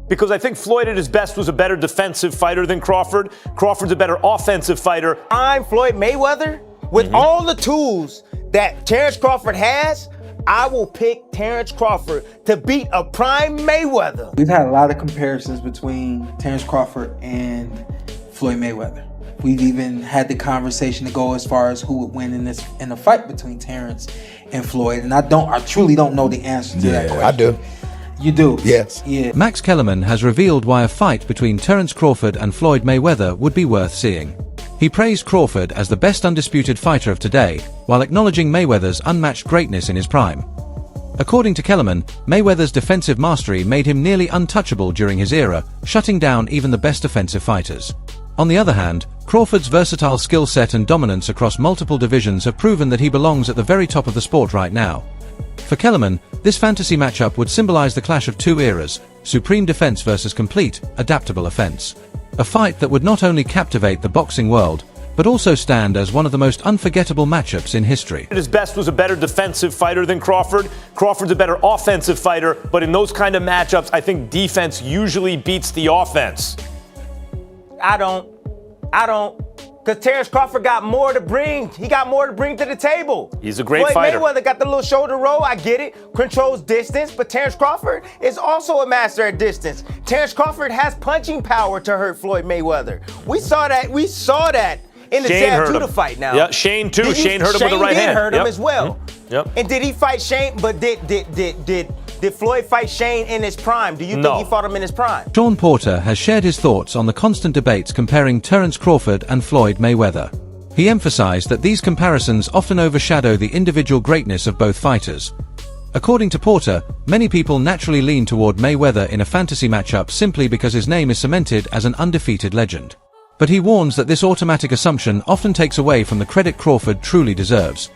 Because I think Floyd at his best was a better defensive fighter than Crawford. Crawford's a better offensive fighter. I'm Floyd Mayweather. With all the tools that Terence Crawford has, I will pick Terence Crawford to beat a prime Mayweather. We've had a lot of comparisons between Terence Crawford and Floyd Mayweather. We've even had the conversation to go as far as who would win in a fight between Terence and Floyd. And I truly don't know the answer to that question. I do. You do? Yes. Yeah. Max Kellerman has revealed why a fight between Terence Crawford and Floyd Mayweather would be worth seeing. He praised Crawford as the best undisputed fighter of today, while acknowledging Mayweather's unmatched greatness in his prime. According to Kellerman, Mayweather's defensive mastery made him nearly untouchable during his era, shutting down even the best offensive fighters. On the other hand, Crawford's versatile skill set and dominance across multiple divisions have proven that he belongs at the very top of the sport right now. For Kellerman, this fantasy matchup would symbolize the clash of two eras, supreme defense versus complete, adaptable offense. A fight that would not only captivate the boxing world, but also stand as one of the most unforgettable matchups in history. At his best was a better defensive fighter than Crawford. Crawford's a better offensive fighter, but in those kind of matchups, I think defense usually beats the offense. I don't. Because Terence Crawford got more to bring. He got more to bring to the table. He's a great Floyd fighter. Mayweather got the little shoulder roll. I get it. Controls distance. But Terence Crawford is also a master at distance. Terence Crawford has punching power to hurt Floyd Mayweather. We saw that in the Zab Judah fight now. Yeah, Shane too. Shane hurt him with the right hand. Shane did hurt him as well. Yep. And did he fight Shane? But did Floyd fight Shane in his prime? Do you think he fought him in his prime? Sean Porter has shared his thoughts on the constant debates comparing Terence Crawford and Floyd Mayweather. He emphasized that these comparisons often overshadow the individual greatness of both fighters. According to Porter, many people naturally lean toward Mayweather in a fantasy matchup simply because his name is cemented as an undefeated legend. But he warns that this automatic assumption often takes away from the credit Crawford truly deserves.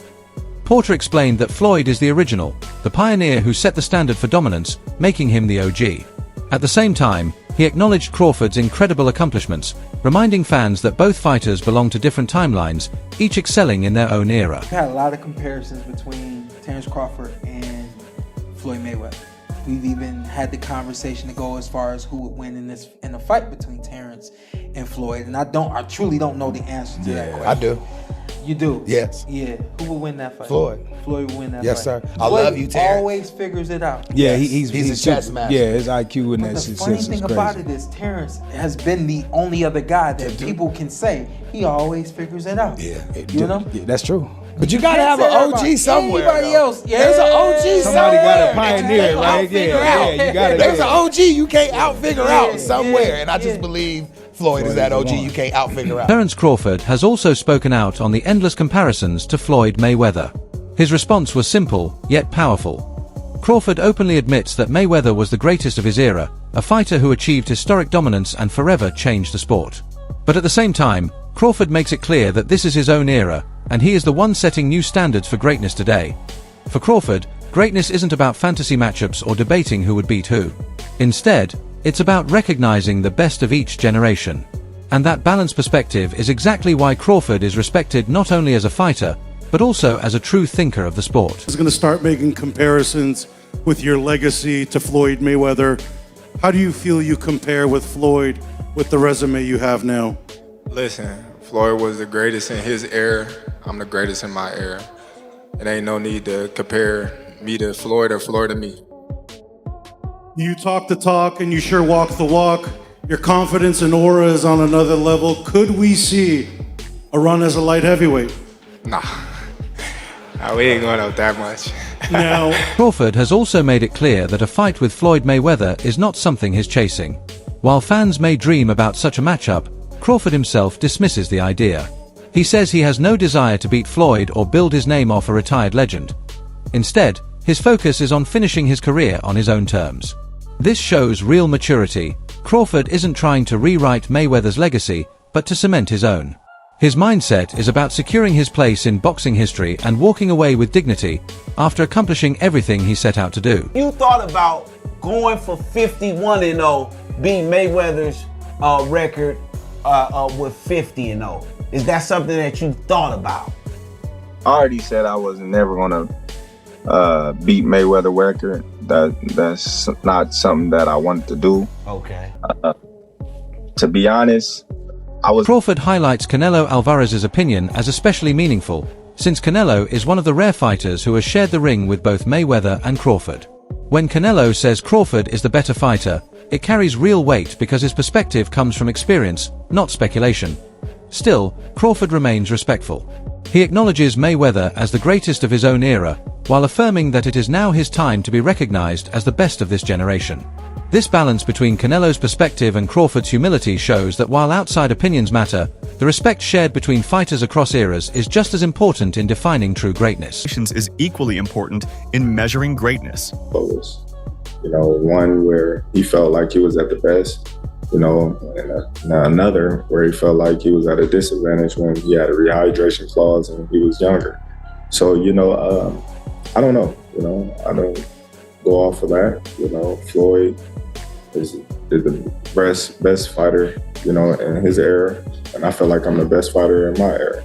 Porter explained that Floyd is the original, the pioneer who set the standard for dominance, making him the OG. At the same time, he acknowledged Crawford's incredible accomplishments, reminding fans that both fighters belong to different timelines, each excelling in their own era. We've had a lot of comparisons between Terence Crawford and Floyd Mayweather. We've even had the conversation to go as far as who would win in a fight between Terence and Floyd. And I truly don't know the answer to that question. I do. You do? Yes. Yeah. Who would win that fight? Floyd. Floyd would win that fight. Yes, sir. I Floyd love you, Terence. always figures it out. Yeah, He's a chess master. Yeah, his IQ and But that the shit funny is thing crazy. about it is Terence has been the only other guy that people can say he always figures it out. Yeah. You know? Yeah, that's true. But you gotta have an OG somewhere. Anybody else? Yeah. There's an OG Somebody somewhere. got to pioneer it, right? Yeah, you got to. There's an OG you can't out-figure out somewhere. And I just believe Floyd is that OG you can't out-figure out. Terence Crawford has also spoken out on the endless comparisons to Floyd Mayweather. His response was simple, yet powerful. Crawford openly admits that Mayweather was the greatest of his era, a fighter who achieved historic dominance and forever changed the sport. But at the same time, Crawford makes it clear that this is his own era, and he is the one setting new standards for greatness today. For Crawford, greatness isn't about fantasy matchups or debating who would beat who. Instead, it's about recognizing the best of each generation. And that balanced perspective is exactly why Crawford is respected not only as a fighter, but also as a true thinker of the sport. I was going to start making comparisons with your legacy to Floyd Mayweather. How do you feel you compare with Floyd with the resume you have now? Listen, Floyd was the greatest in his era. I'm the greatest in my era. It ain't no need to compare me to Floyd or Floyd to me. You talk the talk and you sure walk the walk. Your confidence and aura is on another level. Could we see a run as a light heavyweight? Nah, we ain't going up that much. Now, Crawford has also made it clear that a fight with Floyd Mayweather is not something he's chasing. While fans may dream about such a matchup, Crawford himself dismisses the idea. He says he has no desire to beat Floyd or build his name off a retired legend. Instead, his focus is on finishing his career on his own terms. This shows real maturity. Crawford isn't trying to rewrite Mayweather's legacy, but to cement his own. His mindset is about securing his place in boxing history and walking away with dignity after accomplishing everything he set out to do. You thought about going for 51-0, beating Mayweather's record with 50-0. Is that something that you thought about? I already said I was never gonna beat Mayweather record, that's not something that I wanted to do. Okay. To be honest, Crawford highlights Canelo Alvarez's opinion as especially meaningful, since Canelo is one of the rare fighters who has shared the ring with both Mayweather and Crawford. When Canelo says Crawford is the better fighter, it carries real weight because his perspective comes from experience, not speculation. Still, Crawford remains respectful. He acknowledges Mayweather as the greatest of his own era, while affirming that it is now his time to be recognized as the best of this generation. This balance between Canelo's perspective and Crawford's humility shows that while outside opinions matter, the respect shared between fighters across eras is just as important in defining true greatness. Is equally important in measuring greatness. One where he felt like he was at the best, and another where he felt like he was at a disadvantage when he had a rehydration clause and he was younger. So, I don't know, I don't go off of that. Floyd is the best fighter, in his era, and I feel like I'm the best fighter in my era.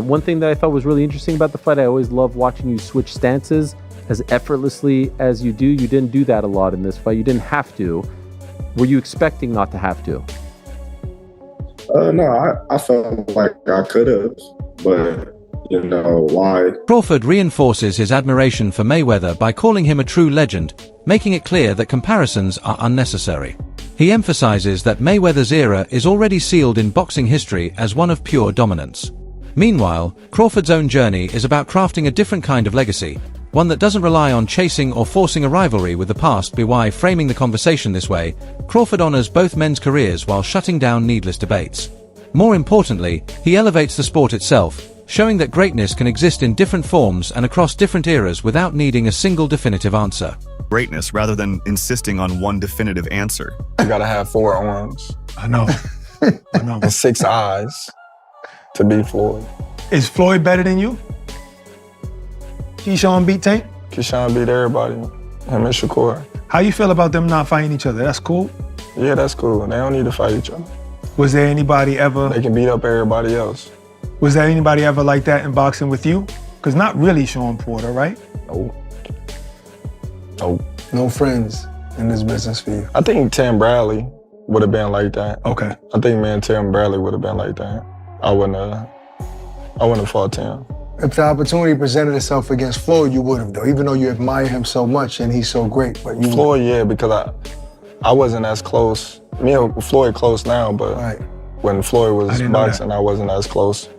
One thing that I thought was really interesting about the fight, I always love watching you switch stances as effortlessly as you do. You didn't do that a lot in this fight. You didn't have to. Were you expecting not to have to? No, I felt like I could have, but why? Crawford reinforces his admiration for Mayweather by calling him a true legend, making it clear that comparisons are unnecessary. He emphasizes that Mayweather's era is already sealed in boxing history as one of pure dominance. Meanwhile, Crawford's own journey is about crafting a different kind of legacy, one that doesn't rely on chasing or forcing a rivalry with the past. By framing the conversation this way, Crawford honors both men's careers while shutting down needless debates. More importantly, he elevates the sport itself, showing that greatness can exist in different forms and across different eras without needing a single definitive answer. Greatness rather than insisting on one definitive answer. You gotta have 4 arms. I know. And 6 eyes to beat Floyd. Is Floyd better than you? Keyshawn beat Tank? Keyshawn beat everybody. Him and Shakur. How you feel about them not fighting each other? That's cool? Yeah, that's cool. They don't need to fight each other. Was there anybody ever... They can beat up everybody else. Was there anybody ever like that in boxing with you? Because not really Sean Porter, right? Nope. No friends in this business for you. I think Tim Bradley would have been like that. Okay. I think me and Tim Bradley would have been like that. I wouldn't have fought Tim. If the opportunity presented itself against Floyd, you would have, though, even though you admire him so much and he's so great. But you Floyd, yeah, because I wasn't as close. Me and Floyd close now, but when Floyd was boxing, I wasn't as close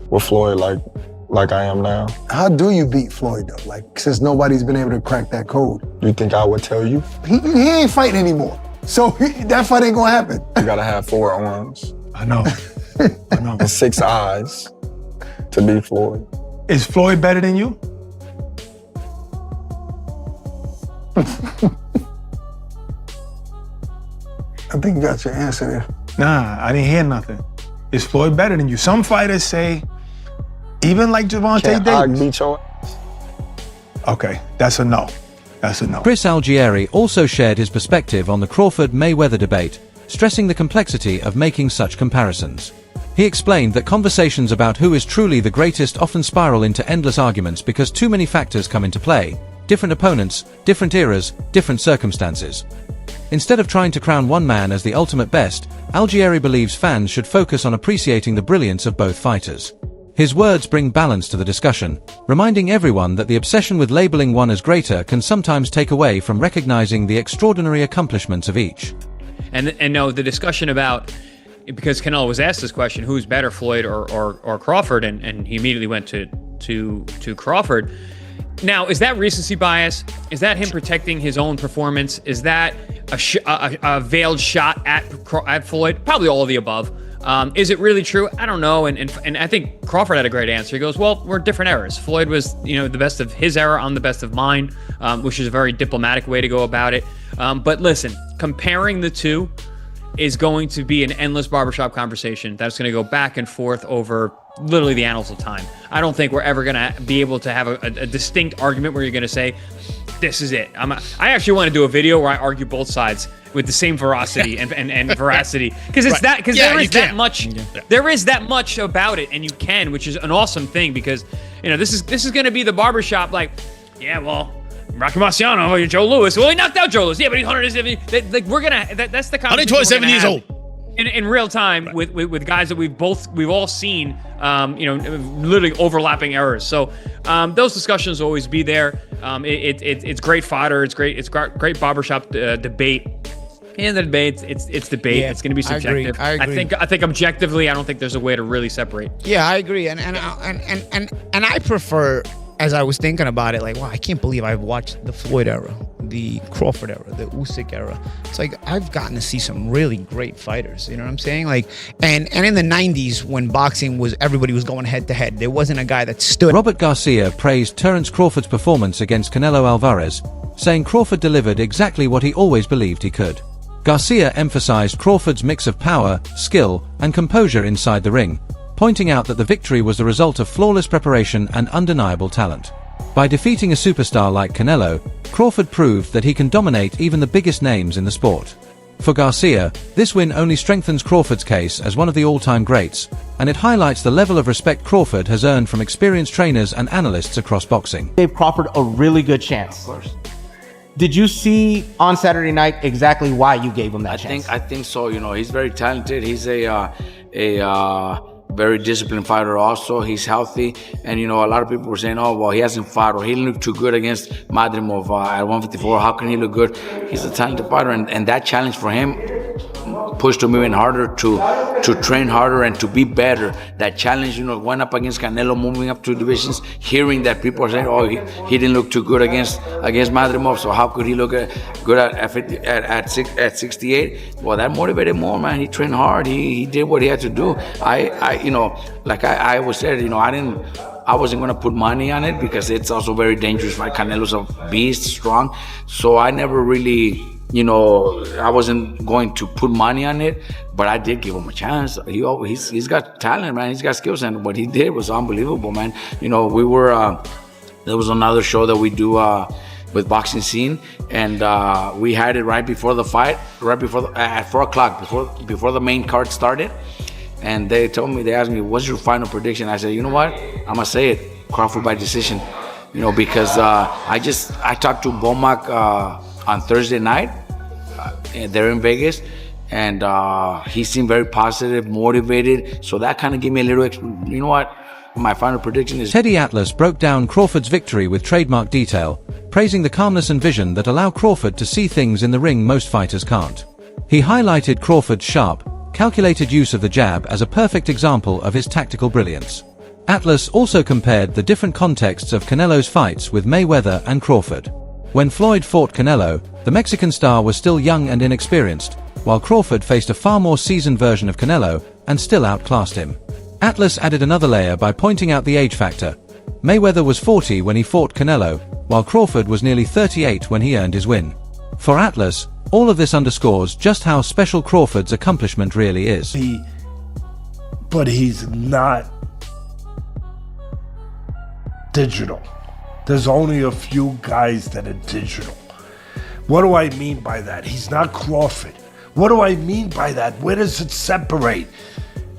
with Floyd like I am now. How do you beat Floyd, though? Like, since nobody's been able to crack that code. You think I would tell you? He ain't fighting anymore. So that fight ain't gonna happen. You gotta have 4 arms. I know. And 6 eyes to beat Floyd. Is Floyd better than you? I think you got your answer there. Nah, I didn't hear nothing. Is Floyd better than you? Some fighters say, even like Gervonta Davis. Beat your... Okay, that's a no. That's a no. Chris Algieri also shared his perspective on the Crawford-Mayweather debate, stressing the complexity of making such comparisons. He explained that conversations about who is truly the greatest often spiral into endless arguments because too many factors come into play: different opponents, different eras, different circumstances. Instead of trying to crown one man as the ultimate best, Algieri believes fans should focus on appreciating the brilliance of both fighters. His words bring balance to the discussion, reminding everyone that the obsession with labeling one as greater can sometimes take away from recognizing the extraordinary accomplishments of each. And no, the discussion about, because Canelo was asked this question, who's better, Floyd or Crawford, and he immediately went to Crawford. Now, is that recency bias? Is that him protecting his own performance? Is that a veiled shot at Floyd? Probably all of the above. Is it really true? I don't know. And I think Crawford had a great answer. He goes, well, we're different eras. Floyd was, the best of his era. I'm the best of mine, which is a very diplomatic way to go about it. But listen, comparing the two is going to be an endless barbershop conversation that's going to go back and forth over literally the annals of time. I don't think we're ever going to be able to have a distinct argument where you're going to say, this is it. I actually want to do a video where I argue both sides with the same veracity and veracity, because it's that, because there is that much, there is that much about it, and you can, which is an awesome thing, because this is going to be the barbershop, like, yeah, well, Rocky Marciano, Joe Louis. Well, he knocked out Joe Louis. Yeah, but he's 170. Like we're gonna. That's the conversation 127 years old. In real time with guys that we've all seen, literally overlapping errors. So those discussions will always be there. It's great fodder. It's great barbershop debate. In the debate, it's debate. Yeah, it's going to be subjective. I agree. I think objectively, I don't think there's a way to really separate. Yeah, I agree. And I prefer, as I was thinking about it, like, wow, I can't believe I've watched the Floyd era, the Crawford era, the Usyk era. It's like I've gotten to see some really great fighters. You know what I'm saying? Like, and in the 90s when boxing was, everybody was going head to head. There wasn't a guy that stood. Robert Garcia praised Terence Crawford's performance against Canelo Alvarez, saying Crawford delivered exactly what he always believed he could. Garcia emphasized Crawford's mix of power, skill, and composure inside the ring, pointing out that the victory was the result of flawless preparation and undeniable talent. By defeating a superstar like Canelo, Crawford proved that he can dominate even the biggest names in the sport. For Garcia, this win only strengthens Crawford's case as one of the all-time greats, and it highlights the level of respect Crawford has earned from experienced trainers and analysts across boxing. Gave Crawford a really good chance. Of course. Did you see on Saturday night exactly why you gave him that chance? I think so. He's very talented. He's a very disciplined fighter also. He's healthy. And, a lot of people were saying, oh, well, he hasn't fought or he didn't look too good against Madrimov at 154. How can he look good? He's a talented fighter. And that challenge for him pushed him even harder to train harder and to be better. That challenge, went up against Canelo, moving up 2 divisions, hearing that people are saying, oh, he didn't look too good against Madrimov, so how could he look good at 68? Well, that motivated more, man. He trained hard. He did what he had to do. I always said, I wasn't going to put money on it because it's also very dangerous, right? Canelo's a beast, strong. So I never really, I wasn't going to put money on it, but I did give him a chance. He's got talent, man. He's got skills, and what he did was unbelievable, man. We were, there was another show that we do with Boxing Scene, and we had it right before the fight, at 4 o'clock, before the main card started. And they asked me, what's your final prediction? I said, you know what? I'm going to say it, Crawford by decision. Because I talked to Bomac on Thursday night. They're in Vegas. And he seemed very positive, motivated. So that kind of gave me a little, you know what? My final prediction is... Teddy Atlas broke down Crawford's victory with trademark detail, praising the calmness and vision that allow Crawford to see things in the ring most fighters can't. He highlighted Crawford's sharp, calculated use of the jab as a perfect example of his tactical brilliance. Atlas also compared the different contexts of Canelo's fights with Mayweather and Crawford. When Floyd fought Canelo, the Mexican star was still young and inexperienced, while Crawford faced a far more seasoned version of Canelo and still outclassed him. Atlas added another layer by pointing out the age factor. Mayweather was 40 when he fought Canelo, while Crawford was nearly 38 when he earned his win. For Atlas, all of this underscores just how special Crawford's accomplishment really is. But he's not digital. There's only a few guys that are digital. What do I mean by that? He's not Crawford. What do I mean by that? Where does it separate?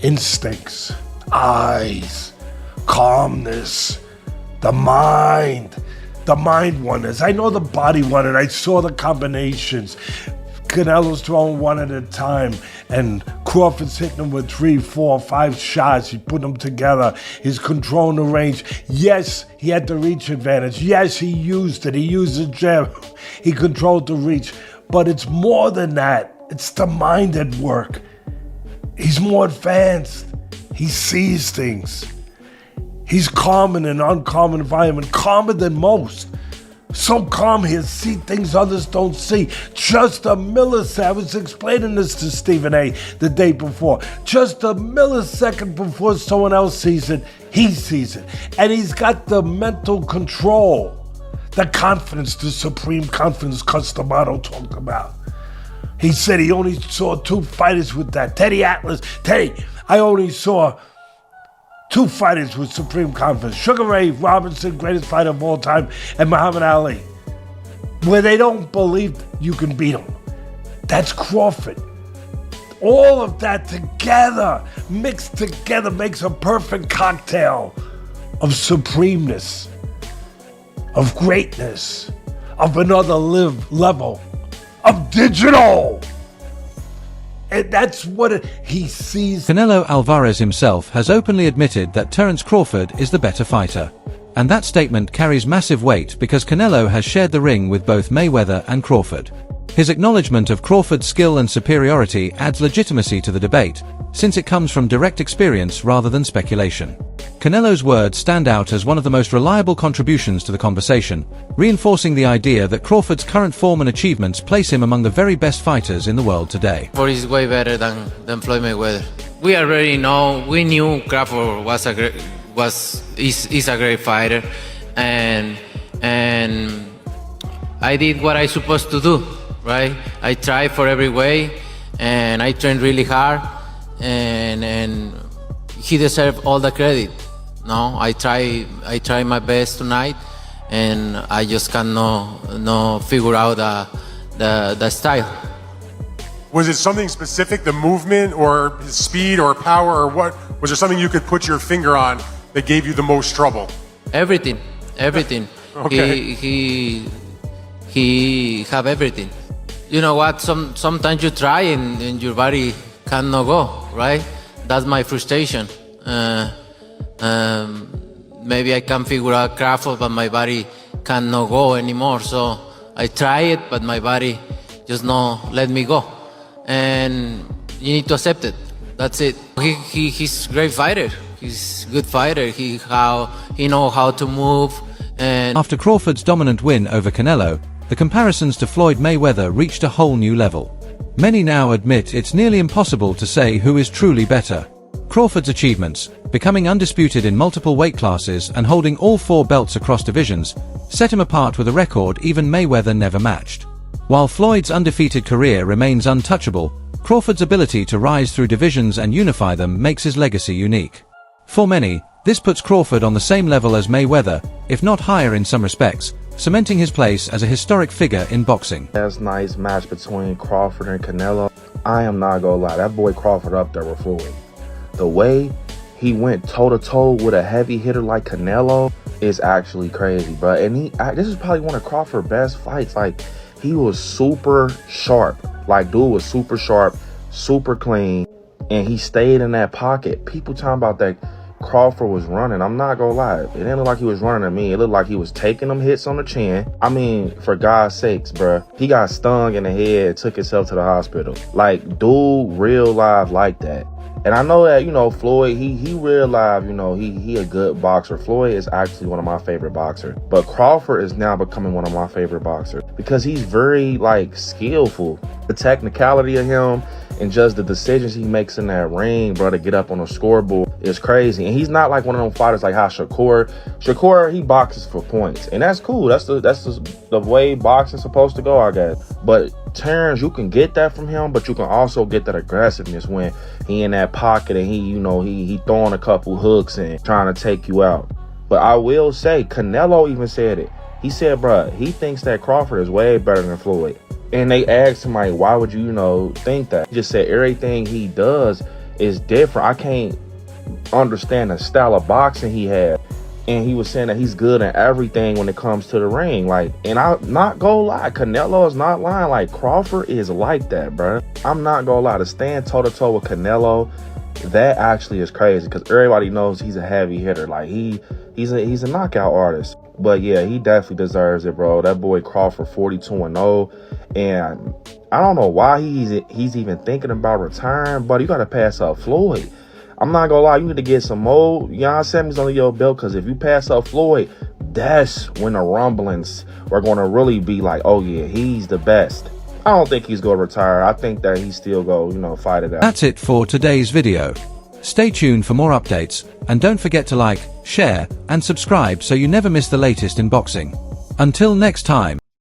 Instincts, eyes, calmness, the mind wonders. I know the body wondered. I saw the combinations. Canelo's throwing one at a time, and Crawford's hitting him with 3, 4, 5 shots. He put them together. He's controlling the range. Yes, he had the reach advantage. Yes, he used it. He used the jab. He controlled the reach. But it's more than that. It's the mind at work. He's more advanced. He sees things. He's calm in an uncommon environment, calmer than most. So calm he'll see things others don't see. Just a millisecond. I was explaining this to Stephen A. the day before. Just a millisecond before someone else sees it, he sees it. And he's got the mental control, the confidence, the supreme confidence Customado talked about. He said he only saw 2 fighters with that. Teddy Atlas, I only saw 2 fighters with supreme confidence. Sugar Ray Robinson, greatest fighter of all time, and Muhammad Ali. Where they don't believe you can beat him. That's Crawford. All of that together, mixed together, makes a perfect cocktail of supremeness, of greatness, of another level of digital. And that's what he sees. Canelo Alvarez himself has openly admitted that Terence Crawford is the better fighter. And that statement carries massive weight because Canelo has shared the ring with both Mayweather and Crawford. His acknowledgement of Crawford's skill and superiority adds legitimacy to the debate, since it comes from direct experience rather than speculation. Canelo's words stand out as one of the most reliable contributions to the conversation, reinforcing the idea that Crawford's current form and achievements place him among the very best fighters in the world today. Crawford is way better than Floyd Mayweather. We already know, we knew Crawford is a great fighter, and I did what I supposed to do, right? I tried for every way, and I trained really hard, and he deserved all the credit. No, I try my best tonight, and I just cannot figure out the style. Was it something specific, the movement or his speed or power, or what? Was there something you could put your finger on that gave you the most trouble? Everything. Okay. He have everything. You know what? Sometimes you try and your body cannot go, right? That's my frustration. Maybe I can figure out Crawford, but my body cannot go anymore. So I try it, but my body just not let me go. And you need to accept it. That's it. He's a great fighter. He's a good fighter. He know how to move. And after Crawford's dominant win over Canelo, the comparisons to Floyd Mayweather reached a whole new level. Many now admit it's nearly impossible to say who is truly better. Crawford's achievements, becoming undisputed in multiple weight classes and holding all 4 belts across divisions, set him apart with a record even Mayweather never matched. While Floyd's undefeated career remains untouchable, Crawford's ability to rise through divisions and unify them makes his legacy unique. For many, this puts Crawford on the same level as Mayweather, if not higher in some respects, cementing his place as a historic figure in boxing. That's a nice match between Crawford and Canelo. I am not gonna lie, that boy Crawford up there with Floyd. The way he went toe-to-toe with a heavy hitter like Canelo is actually crazy, bro. And this is probably one of Crawford's best fights. Like, he was super sharp. Like, dude was super sharp, super clean, and he stayed in that pocket. People talking about that Crawford was running. I'm not gonna lie. It didn't look like he was running at me. It looked like he was taking them hits on the chin. I mean, for God's sakes, bruh. He got stung in the head, took himself to the hospital. Like, dude real life like that. And I know that, you know, Floyd, he real life, you know, he a good boxer. Floyd is actually one of my favorite boxers. But Crawford is now becoming one of my favorite boxers because he's very, like, skillful. The technicality of him and just the decisions he makes in that ring, bro, to get up on a scoreboard is crazy. And he's not like one of them fighters like how Shakur, he boxes for points. And that's cool. That's the way boxing's supposed to go, I guess. But Terence, you can get that from him, but you can also get that aggressiveness when he in that pocket and he throwing a couple hooks and trying to take you out. But I will say, Canelo even said it. He said, bro, he thinks that Crawford is way better than Floyd. And they asked him, like, why would you, think that? He just said everything he does is different. I can't understand the style of boxing he had. And he was saying that he's good at everything when it comes to the ring. Like, and I'm not gonna lie, Canelo is not lying. Like, Crawford is like that, bro. I'm not gonna lie, to stand toe-to-toe with Canelo, that actually is crazy because everybody knows he's a heavy hitter. Like, he's a knockout artist. But yeah, he definitely deserves it, bro. That boy Crawford 42-0. And I don't know why he's even thinking about retiring, but you gotta pass up Floyd. I'm not gonna lie, you need to get some more semis under your belt, because if you pass up Floyd, that's when the rumblings are gonna really be like, oh yeah, he's the best. I don't think he's gonna retire. I think that he still go, fight it out. That's it for today's video. Stay tuned for more updates, and don't forget to like, share, and subscribe so you never miss the latest in boxing. Until next time.